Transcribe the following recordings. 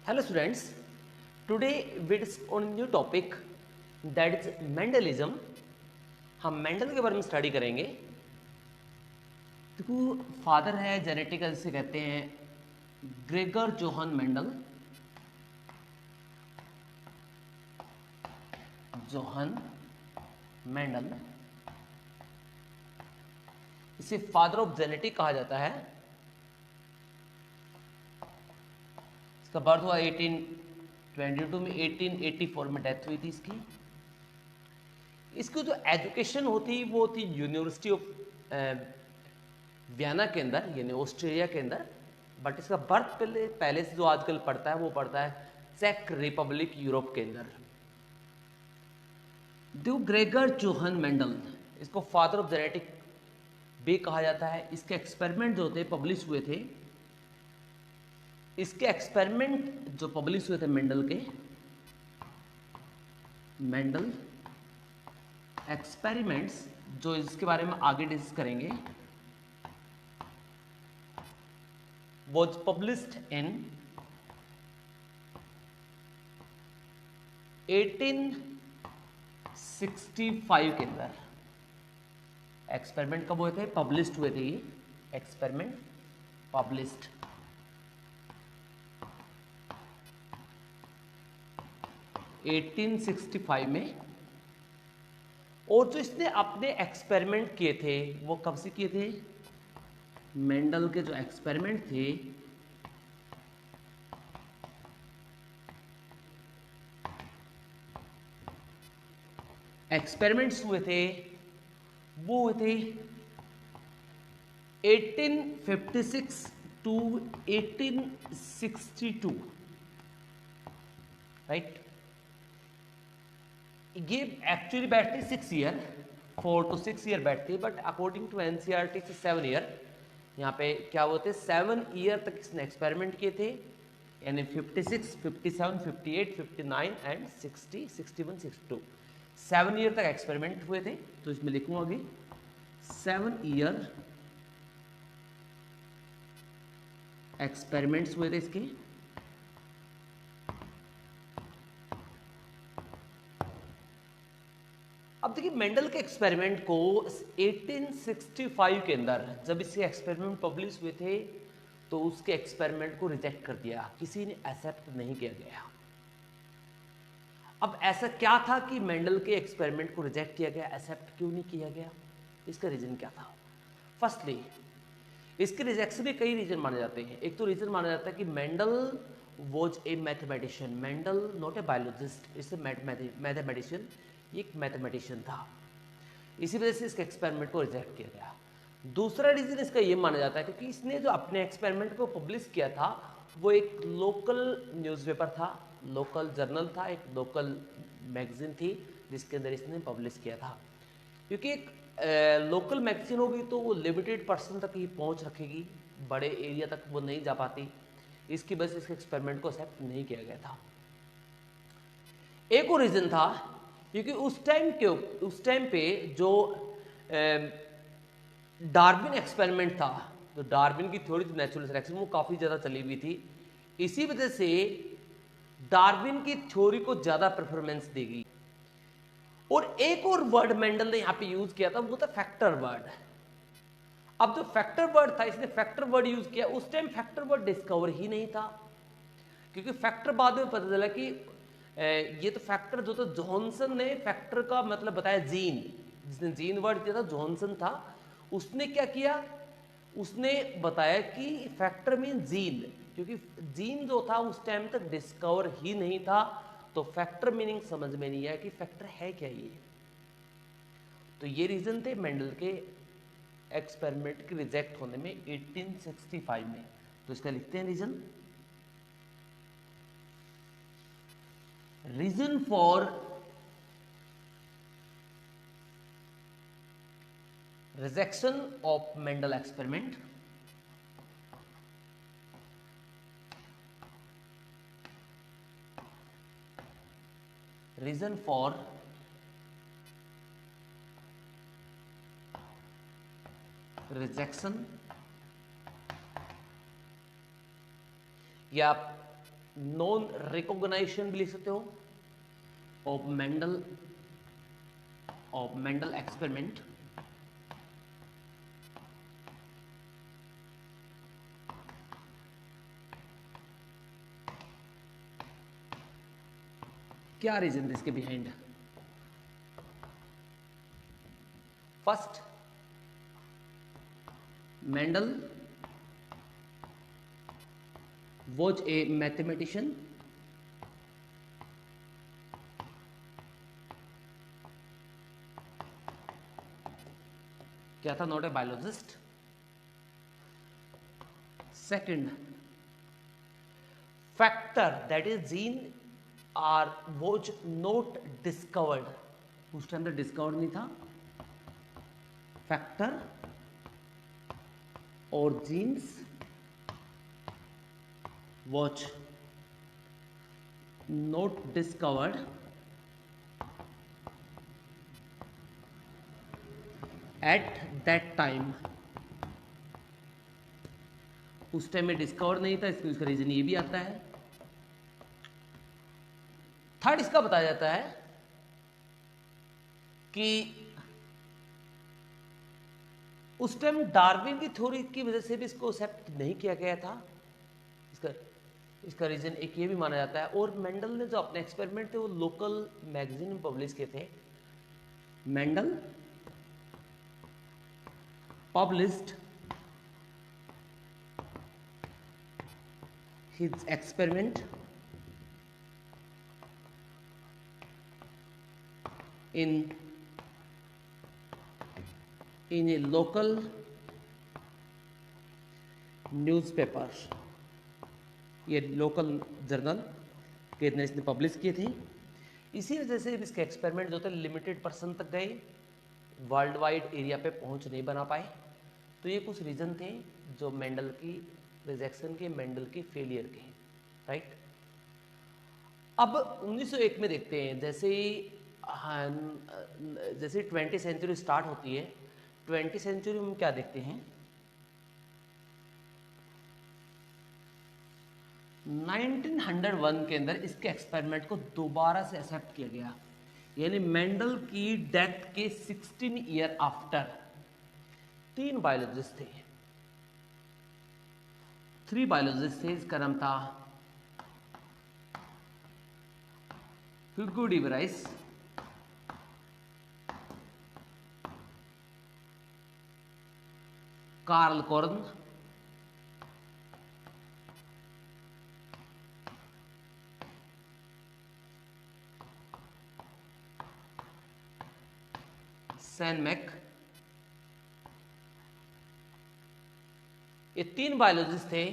Hello students, today we discuss on new topic that is Mendelism। हम Mendel के बारे में स्टडी करेंगे। देखो फादर है जेनेटिकल से कहते हैं Gregor Johan Mendel. Johan Mendel इसे फादर ऑफ जेनेटिक कहा जाता है। इसका बर्थ हुआ 1822 में, 1884 में डेथ हुई थी इसकी। इसकी जो एजुकेशन होती वो होती यूनिवर्सिटी ऑफ वियना के अंदर, यानी ऑस्ट्रेलिया के अंदर। बट इसका बर्थ पहले से जो आजकल पढ़ता है वो पढ़ता है चेक रिपब्लिक यूरोप के अंदर। दो ग्रेगर जोहन मेंडल, इसको फादर ऑफ जेनेटिक भी कहा जाता है। इसके एक्सपेरिमेंट जो थे पब्लिश हुए थे, इसके एक्सपेरिमेंट जो पब्लिश हुए थे मेंडल के, मेंडल एक्सपेरिमेंट्स जो इसके बारे में आगे डिस्कस करेंगे, was published in 1865 के अंदर। एक्सपेरिमेंट कब हुए थे? पब्लिश्ड हुए थे ये एक्सपेरिमेंट, पब्लिश्ड 1865 में। और जो इसने अपने एक्सपेरिमेंट किए थे वो कब से किए थे? मेंडल के जो एक्सपेरिमेंट थे एक्सपेरिमेंट्स हुए थे वो हुए थे 1856 टू 1862, राइट। ये एक्चुअली बैठती 6 ईयर, 4 to 6 ईयर बैठती, बट अकॉर्डिंग टू एनसीईआरटी से 7 ईयर। यहाँ पे क्या होते 7 ईयर तक इसने एक्सपेरिमेंट किए थे, यानी 56, 57, 58, 59 एंड 60, 61, 62, 7 ईयर तक एक्सपेरिमेंट हुए थे। तो इसमें लिखूंगा अभी 7 ईयर एक्सपेरिमेंट्स हुए थे इसके। अब देखिए मेंडल के एक्सपेरिमेंट को 1865 के अंदर जब इसके एक्सपेरिमेंट पब्लिश हुए थे तो उसके एक्सपेरिमेंट को रिजेक्ट कर दिया, किसी ने एक्सेप्ट नहीं किया गया। अब ऐसा क्या था कि मेंडल के एक्सपेरिमेंट को रिजेक्ट किया गया, एक्सेप्ट क्यों नहीं किया गया? इसका रीजन क्या था? फर्स्टली इसके रिजेक्शन में कई रीजन माने जाते हैं। एक तो रीजन माना जाता है कि Mendel was a mathematician. Mendel not a biologist, it's a mathematician, एक मैथमेटिशियन था, इसी वजह से इसके एक्सपेरिमेंट को रिजेक्ट किया गया। दूसरा रीजन इसका ये माना जाता है क्योंकि इसने जो अपने एक्सपेरिमेंट को पब्लिश किया था वो एक लोकल न्यूज़पेपर था, लोकल जर्नल था, एक लोकल मैगजीन थी जिसके अंदर इसने पब्लिश किया था। क्योंकि एक लोकल मैगजीन होगी तो वो लिमिटेड पर्सन तक ही पहुंच रखेगी, बड़े एरिया तक वो नहीं जा पाती, इसकी वजह से इसके एक्सपेरिमेंट को एक्सेप्ट नहीं किया गया था। एक और रीजन था क्योंकि उस टाइम पे जो डार्विन एक्सपेरिमेंट था, तो डार्विन की थ्योरी नेचुरल सिलेक्शन वो काफ़ी ज़्यादा चली हुई थी, इसी वजह से डार्विन की थ्योरी को ज़्यादा प्रेफरेंस देगी। और एक और वर्ड मेंडल ने यहाँ पे यूज किया था, वो था फैक्टर वर्ड। अब जो फैक्टर वर्ड था, इसने फैक्टर वर्ड यूज किया, उस टाइम फैक्टर वर्ड डिस्कवर ही नहीं था, क्योंकि फैक्टर बाद में पता चला कि ये तो फैक्टर जो था जॉनसन ने फैक्टर का मतलब बताया जीन, जिसने जीन वर्ड किया था जॉनसन था। उसने क्या किया, उसने बताया कि फैक्टर मीन जीन, क्योंकि जीन जो था उस टाइम तक डिस्कवर ही नहीं था, तो फैक्टर मीनिंग समझ में नहीं आया कि फैक्टर है क्या ये। तो ये रीजन थे मेंडल के एक्सपेरिमेंट के रिजेक्ट होने में 1865 में। तो इसका लिखते हैं reason for rejection of Mendel experiment, reason for rejection या नॉन रिकॉग्नाइजेशन भी लिख सकते हो ऑफ मेंडल एक्सपेरिमेंट। क्या रीजन इसके behind? First, Mendel was a mathematician क्या था? Not a biologist. Second, factor that is gene are was not discovered, उस टाइम तक डिस्कवर्ड नहीं था। फैक्टर और genes was not discovered at that time, उस टाइम में डिस्कवर नहीं था, इसका रीजन ये भी आता है। थर्ड, इसका बताया जाता है कि उस टाइम डार्विन की थ्योरी की वजह से भी इसको एक्सेप्ट नहीं किया गया था। इसका रीजन एक ये भी माना जाता है। और मेंडल ने जो अपने एक्सपेरिमेंट थे वो लोकल मैगजीन में पब्लिश किए थे। Mendel published his experiment in a local newspaper, ये लोकल जर्नल के ने इसने पब्लिश किए थे। इसी वजह से इसके एक्सपेरिमेंट जो थे लिमिटेड पर्सन तक गए, वर्ल्ड वाइड एरिया पे पहुंच नहीं बना पाए। तो ये कुछ रीज़न थे जो मेंडल की रिजेक्शन के, मेंडल की फेलियर के, राइट। अब 1901 में देखते हैं, जैसे 20th सेंचुरी स्टार्ट होती है, 20th सेंचुरी में क्या देखते हैं, 1901 के अंदर इसके एक्सपेरिमेंट को दोबारा से एक्सेप्ट किया गया। यानी मेंडल की डेथ के 16 ईयर आफ्टर 3 बायोलॉजिस्ट थे, 3 बायोलॉजिस्ट थे। इसका नाम था Hugo de Vries, Carl Correns, Tschermak. ये 3 बायोलॉजिस्ट थे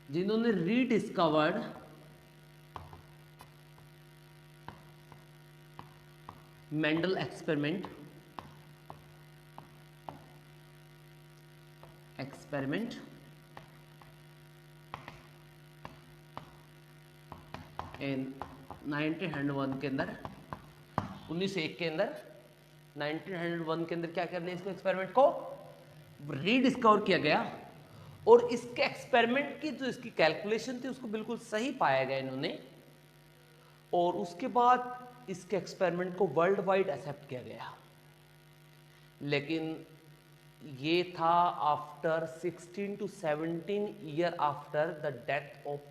जिन्होंने रीडिस्कवर्ड मेंडल एक्सपेरिमेंट इन 1901 के अंदर, 1901 के अंदर, 1901 के अंदर क्या करने, इसको एक्सपेरिमेंट को रीडिस्कवर किया गया। और इसके एक्सपेरिमेंट की जो इसकी कैलकुलेशन थी उसको बिल्कुल सही पाया गया इन्होंने। और उसके बाद इसके एक्सपेरिमेंट को वर्ल्ड वाइड एक्सेप्ट किया गया। लेकिन ये था after 16 to 17 year after the death of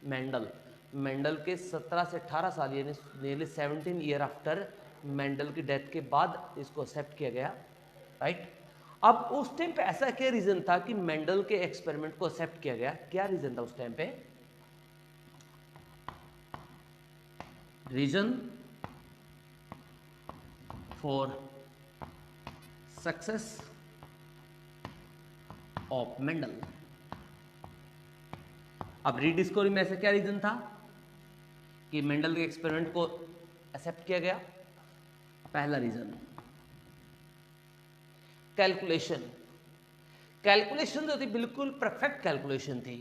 Mendel. Mendel के 17 से 18 साल, यानी नियरली 17 ईयर आफ्टर मेंडल की डेथ के बाद इसको एक्सेप्ट किया गया, राइट। अब उस टाइम पे ऐसा क्या रीजन था कि मेंडल के एक्सपेरिमेंट को एक्सेप्ट किया गया? क्या रीजन था उस टाइम पे? Reason for success of Mendel. अब रीडिस्कवरी में ऐसा क्या रीजन था कि मेंडल के एक्सपेरिमेंट को एक्सेप्ट किया गया? पहला रीजन कैलकुलेशन। कैलकुलेशन जो थी बिल्कुल परफेक्ट कैलकुलेशन थी।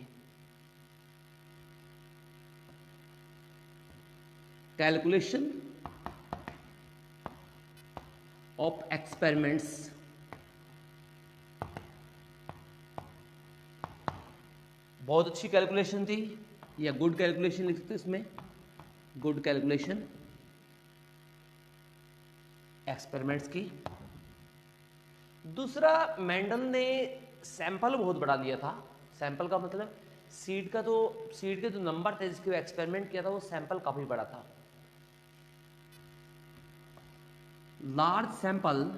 कैलकुलेशन ऑफ एक्सपेरिमेंट्स बहुत अच्छी कैलकुलेशन थी। या गुड कैलकुलेशन लिख सकते हो इसमें, गुड कैलकुलेशन एक्सपेरिमेंट्स की। दूसरा, मेंडल ने सैंपल बहुत बड़ा लिया था। सैंपल का मतलब सीड के जो नंबर थे जिसके एक्सपेरिमेंट किया था वो सैंपल काफी बड़ा था। लार्ज सैंपल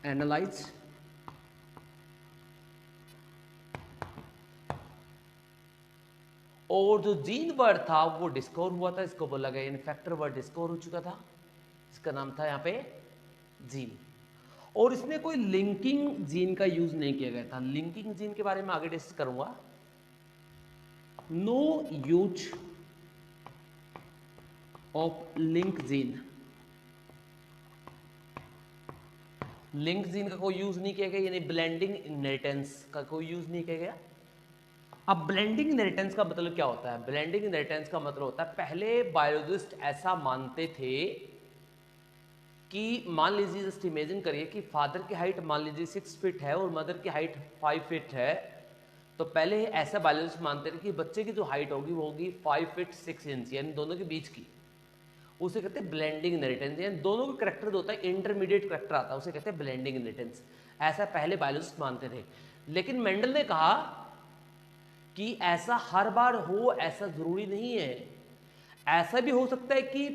एनालाइज और जो जीन वर्ड था वो डिस्कवर हुआ था, इसको बोला गया इनफैक्टर वर्ड डिस्कवर हो चुका था, इसका नाम था यहाँ पे जीन। और इसमें कोई लिंकिंग जीन का यूज नहीं किया गया था। लिंकिंग जीन के बारे में आगे डिस्कस करूंगा। No use of link gene, link gene का कोई यूज नहीं किया गया, यानी ब्लेंडिंग इनहेरिटेंस का कोई यूज नहीं किया गया। अब ब्लेंडिंग इनहेरिटेंस का मतलब क्या होता है? ब्लेंडिंग इनहेरिटेंस का मतलब होता है, पहले बायोलॉजिस्ट ऐसा मानते थे कि मान लीजिए, जस्ट इमेजिन करिए कि फादर की हाइट मान लीजिए 6 फीट है और मदर की हाइट 5 फीट है, तो पहले ऐसा बायोलॉजिस्ट मानते थे कि बच्चे की जो हाइट होगी वो होगी 5 फीट 6 इंच, यानी दोनों के बीच की। उसे कहते हैं ब्लेंडिंग इनहेरिटेंस, यानी दोनों का करेक्टर जो होता है इंटरमीडिएट करेक्टर आता है, उसे कहते हैं ब्लेंडिंग इनहेरिटेंस। ऐसा पहले बायोलॉजिस्ट मानते थे। लेकिन मेंडल ने कहा कि ऐसा हर बार हो, ऐसा जरूरी नहीं है। ऐसा भी हो सकता है कि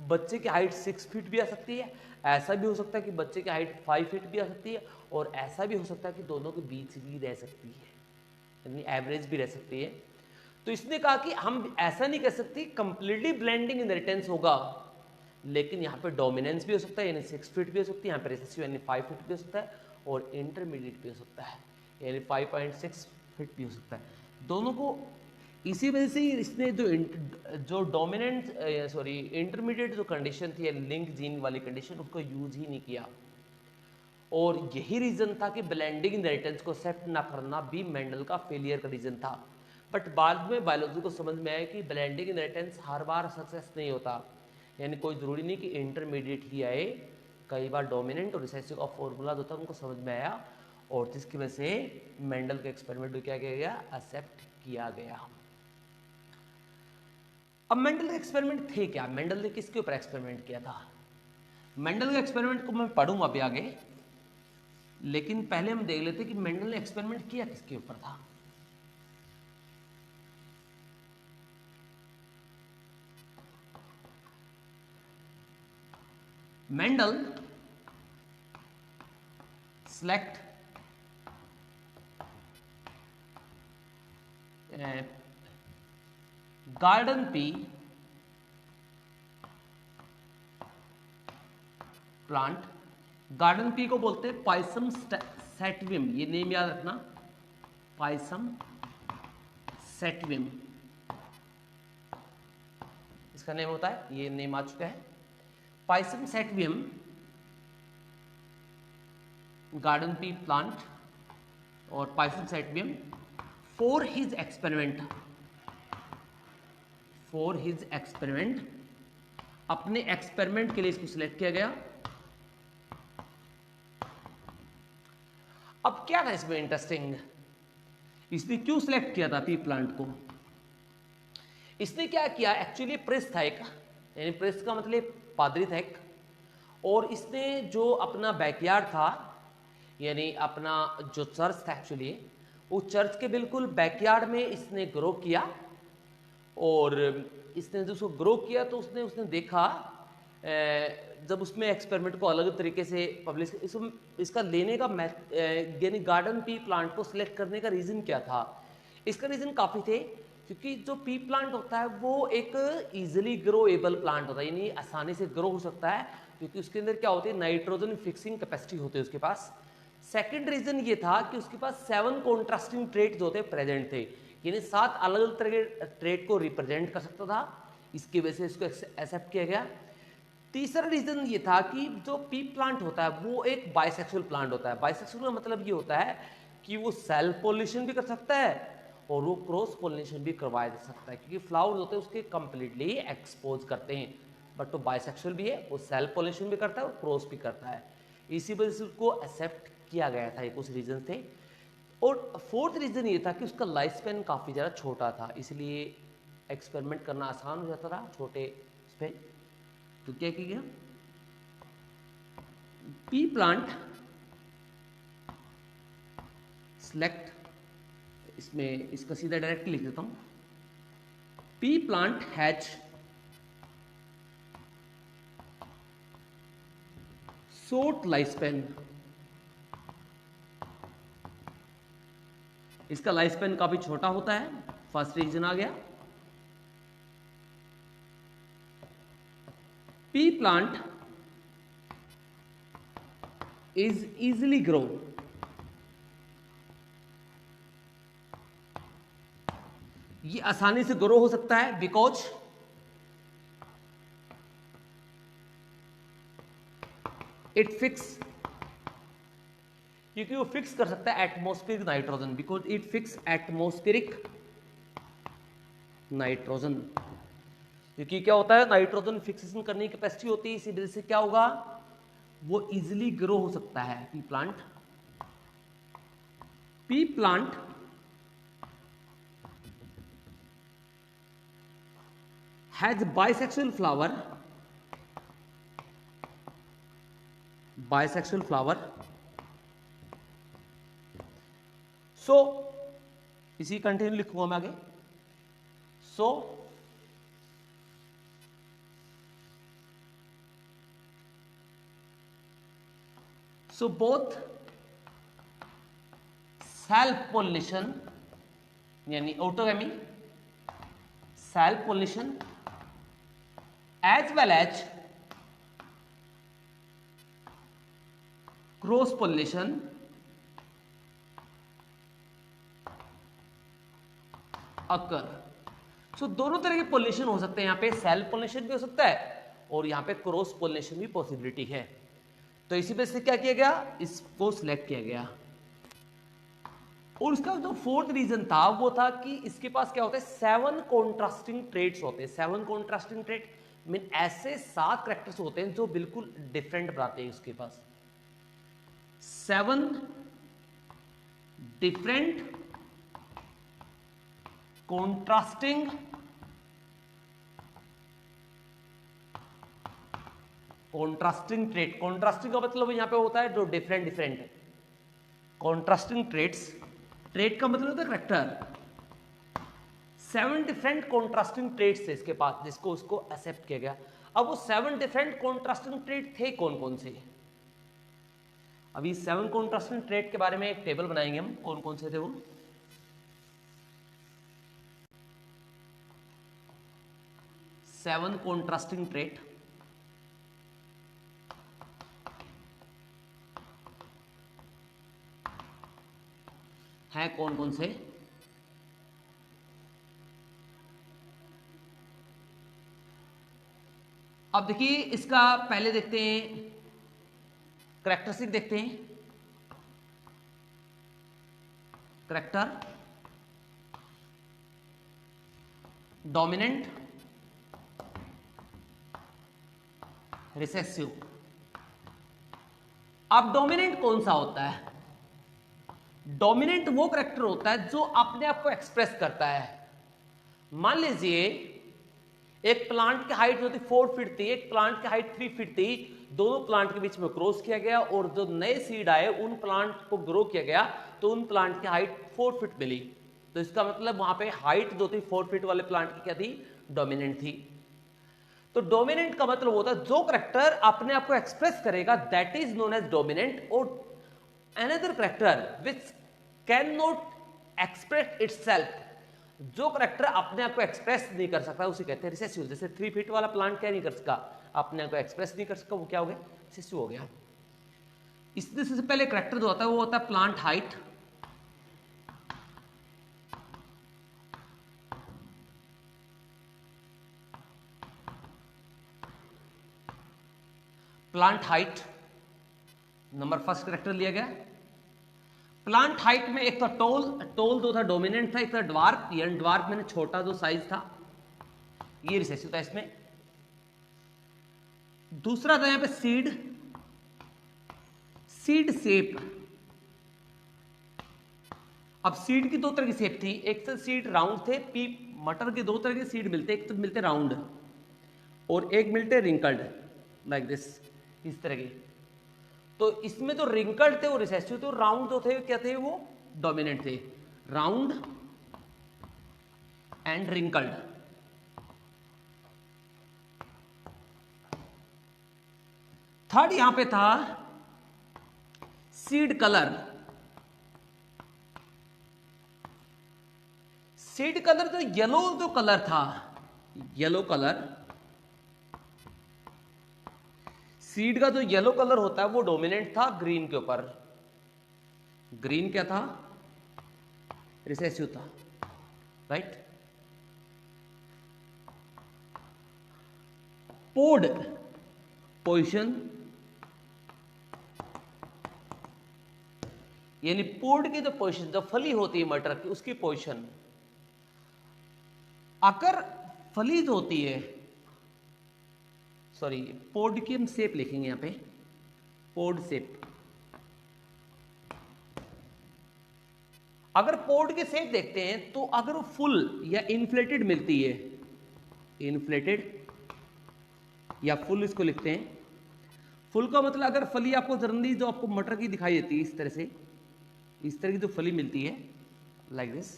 बच्चे की हाइट 6 फीट भी आ सकती है, ऐसा भी हो सकता है कि बच्चे की हाइट 5 फीट भी आ सकती है, और ऐसा भी हो सकता है कि दोनों के बीच भी रह सकती है, यानी एवरेज भी रह सकती है। तो इसने कहा कि हम ऐसा नहीं कह सकते कंप्लीटली ब्लेंडिंग इनहेरिटेंस होगा, लेकिन यहाँ पे डोमिनेंस भी हो सकता है, यानी 6 फीट भी हो सकती है, यहाँ पे रिसेसिव यानी 5 फीट भी हो सकता है, और इंटरमीडिएट भी हो सकता है, यानी 5.6 फीट भी हो सकता है। दोनों को इसी वजह से इसने जो डोमिनेंट इंटरमीडिएट जो कंडीशन थी, लिंक जीन वाली कंडीशन, उसको यूज ही नहीं किया। और यही रीजन था कि ब्लेंडिंग इनहेरिटेंस को एक्सेप्ट ना करना भी मेंडल का फेलियर का रीजन था। बट बाद में बायोलॉजी को समझ में आया कि ब्लेंडिंग इनहेरिटेंस हर बार सक्सेस नहीं होता, यानी कोई जरूरी नहीं कि इंटरमीडिएट ही आए, कई बार डोमिनेंट और रिसेसिव का फॉर्मूला होता है, उनको समझ में आया, और जिसकी वजह से मेंडल का एक्सपेरिमेंट भी क्या किया गया, एक्सेप्ट किया गया। अब मेंडल के एक्सपेरिमेंट थे क्या? मेंडल ने किसके ऊपर एक्सपेरिमेंट किया था? मेंडल के एक्सपेरिमेंट को मैं पढ़ूंगा अभी आगे, लेकिन पहले हम देख लेते कि मेंडल ने एक्सपेरिमेंट किया किसके ऊपर था। Mendel select garden pea plant, garden pea को बोलते हैं पाइसम सैटिवम, ये नेम याद रखना, पाइसम सैटिवम इसका नेम होता है, ये नेम आ चुका है, Pisum sativum garden pea plant और Pisum sativum for his experiment, अपने एक्सपेरिमेंट के लिए इसको सिलेक्ट किया गया। अब क्या था इसमें इंटरेस्टिंग, इसने क्यों सिलेक्ट किया था पी प्लांट को? इसने क्या किया, एक्चुअली प्रेस्ट था एक, यानी प्रेस्ट का मतलब पादरी था एक, और इसने जो अपना बैकयार्ड था, यानी अपना जो चर्च था एक्चुअली, उस चर्च के बिल्कुल बैकयार्ड में इसने ग्रो किया, और इसने जो उसको ग्रो किया तो उसने देखा, जब उसमें एक्सपेरिमेंट को अलग तरीके से पब्लिश, इसका लेने का यानी गार्डन पी प्लांट को सिलेक्ट करने का रीज़न क्या था? इसका रीज़न काफ़ी थे, क्योंकि जो पी प्लांट होता है वो एक इजीली ग्रोएबल प्लांट होता है, यानी आसानी से ग्रो हो सकता है, क्योंकि उसके अंदर क्या होती है, नाइट्रोजन फिक्सिंग कैपेसिटी होती है उसके पास। सेकंड रीजन ये था कि उसके पास 7 कॉन्ट्रास्टिंग ट्रेट जो होते प्रेजेंट थे, यानी 7 अलग अलग तरह के ट्रेट को रिप्रेजेंट कर सकता था, इसकी वजह से इसको एक्सेप्ट किया गया। तीसरा रीजन ये था कि जो पी प्लांट होता है वो एक बाइसेक्सुअल प्लांट होता है। बाइसेक्सुअल का मतलब ये होता है कि वो सेल्फ पोलिनेशन भी कर सकता है और वो क्रॉस पोलिनेशन भी करवा सकता है, क्योंकि फ्लावर्स होते हैं उसके कंप्लीटली एक्सपोज करते हैं, बट वो बाइसेक्सुअल भी है, वो सेल्फ पोलिनेशन भी करता है और क्रॉस भी करता है, इसी वजह से उसको एक्सेप्ट किया गया था, ये कुछ रीजन थे। और फोर्थ रीजन ये था कि उसका लाइफ स्पेन काफ़ी ज़्यादा छोटा था, इसलिए एक्सपेरिमेंट करना आसान हो जाता था छोटे स्पेन। तो क्या किया, पी प्लांट सेलेक्ट, इसमें इसका सीधा डायरेक्ट लिख देता हूं, P plant has short life span, इसका लाइफ स्पेन काफी छोटा होता है, फर्स्ट रीजन आ गया। P plant is easily grow, ये आसानी से ग्रो हो सकता है बिकॉज इट फिक्स, क्योंकि वो फिक्स कर सकता है atmospheric nitrogen, because it fix atmospheric nitrogen, क्योंकि क्या होता है नाइट्रोजन फिक्सेशन करने की कैपेसिटी होती है, इसी वजह से क्या होगा वो इजिली ग्रो हो सकता है। Pea plant has bisexual flower, so इसी कंटिन्यू लिखूंगा मैं आगे, so both सेल्फ पोलिनेशन यानी autogamy, self pollination as well as cross pollination occur. So दोनों तरह के पोलिनेशन हो सकते हैं, यहां पे सेल्फ पोलिनेशन भी हो सकता है और यहां पे क्रॉस पोलिनेशन भी पॉसिबिलिटी है। तो इसी वजह से क्या किया गया, इसको सिलेक्ट किया गया। और उसका जो फोर्थ रीजन था वो था कि इसके पास क्या होता है, 7 कॉन्ट्रास्टिंग ट्रेट्स होते हैं। 7 कॉन्ट्रास्टिंग ट्रेट मीन ऐसे 7 कैरेक्टर्स होते हैं जो बिल्कुल डिफरेंट बनाते हैं उसके पास। 7 डिफरेंट कॉन्ट्रास्टिंग ट्रेट। कॉन्ट्रास्टिंग का मतलब यहां पे होता है जो डिफरेंट है। कॉन्ट्रास्टिंग ट्रेट्स, ट्रेट का मतलब होता है कैरेक्टर। 7 डिफरेंट कॉन्ट्रास्टिंग ट्रेट्स थे इसके पास जिसको उसको एक्सेप्ट किया गया। अब वो 7 डिफरेंट कॉन्ट्रास्टिंग ट्रेट थे कौन कौन से, अभी 7 कॉन्ट्रास्टिंग ट्रेट के बारे में एक टेबल बनाएंगे हम, कौन कौन से थे वो। 7 कॉन्ट्रास्टिंग ट्रेट हैं कौन कौन से। अब देखिए इसका पहले देखते हैं करैक्टरिस्टिक, देखते हैं करैक्टर, डोमिनेंट, रिसेसिव। अब डोमिनेंट कौन सा होता है, डोमिनेंट वो करैक्टर होता है जो अपने आप को एक्सप्रेस करता है। मान लीजिए एक प्लांट की हाइट जो थी 4 फीट थी, एक प्लांट की हाइट 3 फीट थी, दोनों प्लांट के बीच में क्रॉस किया गया और जो नए सीड आए उन प्लांट को ग्रो किया गया तो उन प्लांट की हाइट 4 फीट मिली। तो इसका मतलब वहां पे हाइट जो थी 4 फीट वाले प्लांट की क्या थी, डोमिनेंट थी। तो डोमिनेंट का मतलब होता है जो करैक्टर अपने आप को एक्सप्रेस करेगा that is known as dominant, और another character which can not express itself, जो करैक्टर अपने आप को एक्सप्रेस नहीं कर सकता उसे कहते हैं रिसेसिव। जैसे 3 फीट वाला प्लांट क्या नहीं कर सका, अपने आप को एक्सप्रेस नहीं कर सका, वो क्या हो गया, रिसेसिव हो गया। इससे सबसे पहले करैक्टर जो होता है वो होता है plant height. Plant height number first character लिया गया। प्लांट हाइट में एक तो टोल जो था डोमिनेंट था, एक था ड्वार्फ, यानी ड्वार्फ मैंने छोटा जो साइज था, ये रिसेसिव था इसमें। दूसरा था यहां पे सीड शेप, अब सीड की दो तरह की शेप थी, एक तो सीड राउंड थे, पी मटर के दो तरह के सीड मिलते, एक तो मिलते राउंड और एक मिलते रिंकल्ड लाइक दिस, इस तरह के। तो इसमें जो रिंकल्ड थे वो रिसेसिव थे और राउंड जो थे क्या थे वो डोमिनेंट थे, राउंड एंड रिंकल्ड। थर्ड यहां पे था सीड कलर। सीड कलर जो येलो जो कलर था, येलो कलर, सीड का जो येलो कलर होता है वो डोमिनेंट था ग्रीन के ऊपर। ग्रीन क्या था, रिसेसिव था, राइट। पोड पोजीशन, यानी पोड की जो पोजीशन, जो फली होती है मटर की उसकी पोजीशन, अगर फली जो होती है, सॉरी पोड की हम शेप लिखेंगे यहां पे, पोड शेप। अगर पोड की शेप देखते हैं तो अगर वो फुल या इन्फ्लेटेड मिलती है, इन्फ्लेटेड या फुल इसको लिखते हैं। फुल का मतलब अगर फली आपको जनरली जो आपको मटर की दिखाई देती है इस तरह से, इस तरह की जो फली मिलती है लाइक दिस,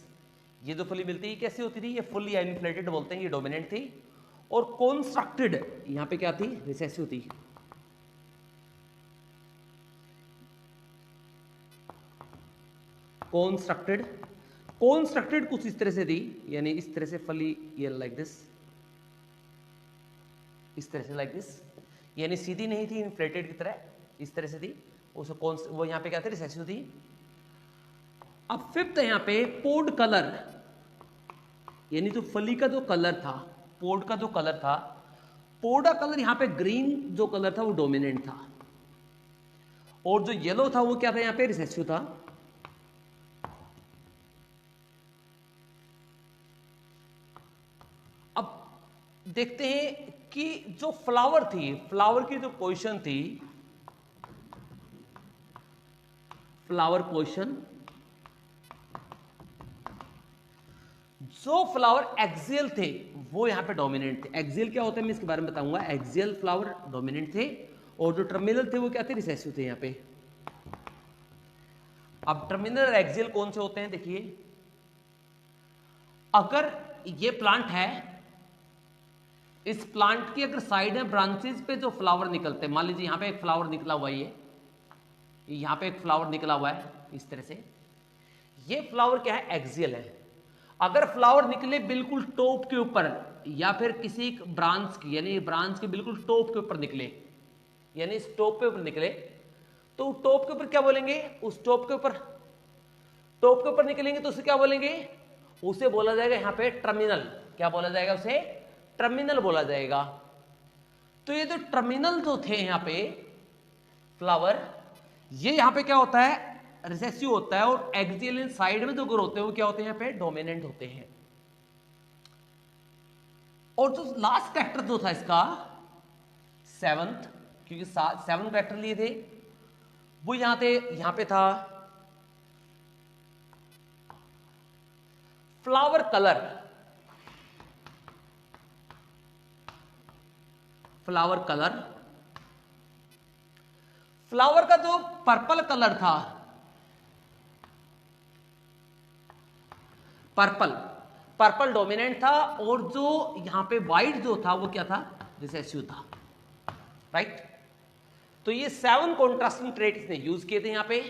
ये जो फली मिलती है कैसी होती थी, ये फुल या इन्फ्लेटेड बोलते हैं, ये डोमिनेंट थी। और कॉन्स्ट्रक्टेड यहां पे क्या थी, रिसेसिव थी। कॉन्स्ट्रक्टेड, कॉन्स्ट्रक्टेड कुछ इस तरह से थी, यानी इस तरह से फली, ये लाइक दिस, इस तरह से लाइक दिस, यानी सीधी नहीं थी, इन्फ्लेटेड की तरह इस तरह से थी। उसको वो यहां पे क्या थे, रिसेसिव थी। अब फिफ्थ यहां पे पोड कलर, यानी जो फली का जो कलर था, पोड का जो कलर था, पोड का कलर यहां पे ग्रीन जो कलर था वो डोमिनेंट था और जो येलो था वो क्या था, यहां पे रिसेसिव था। अब देखते हैं कि जो फ्लावर थी, फ्लावर की जो पोजीशन थी, फ्लावर पोजीशन, जो फ्लावर एक्सियल थे वो यहां पे डोमिनेंट थे। एक्सियल क्या होता है मैं इसके बारे में बताऊंगा। एक्सियल फ्लावर डोमिनेंट थे और जो टर्मिनल थे वो क्या थे, रिसेसिव थे यहां पे। अब टर्मिनल और एक्सियल कौन से होते हैं, देखिए अगर ये प्लांट है, इस प्लांट की अगर साइड है ब्रांचेस पे जो फ्लावर निकलते हैं, मान लीजिए यहां पे एक फ्लावर निकला हुआ है, ये यहां पे एक फ्लावर निकला हुआ है इस तरह से, ये फ्लावर क्या है, एक्सियल है। अगर फ्लावर निकले बिल्कुल टॉप के ऊपर या फिर किसी ब्रांच की, यानी ब्रांच के बिल्कुल टॉप के ऊपर निकले, यानी इस टॉप पे ऊपर निकले, तो टॉप के ऊपर क्या बोलेंगे, उस टॉप के ऊपर निकलेंगे तो उसे क्या बोलेंगे, उसे बोला जाएगा यहां पे टर्मिनल। क्या बोला जाएगा, उसे टर्मिनल बोला जाएगा। तो ये जो टर्मिनल जो थे यहां पे फ्लावर, ये यहां पे क्या होता है, रिसेसिव होता है और एक्सियल साइड में जो ग्रोथ होते हैं वो क्या होते हैं, यहां पे डोमिनेंट होते हैं। और जो लास्ट कैरेक्टर जो था इसका सेवंथ, क्योंकि 7 कैरेक्टर लिए थे, वो यहां पे था flower colour. Flower colour, flower का जो पर्पल कलर था, पर्पल डोमिनेंट था और जो यहां पे व्हाइट जो था वो क्या था, रिसेसिव था, राइट। तो ये 7 कॉन्ट्रास्टिंग ट्रेट इसने यूज किए थे यहां पे।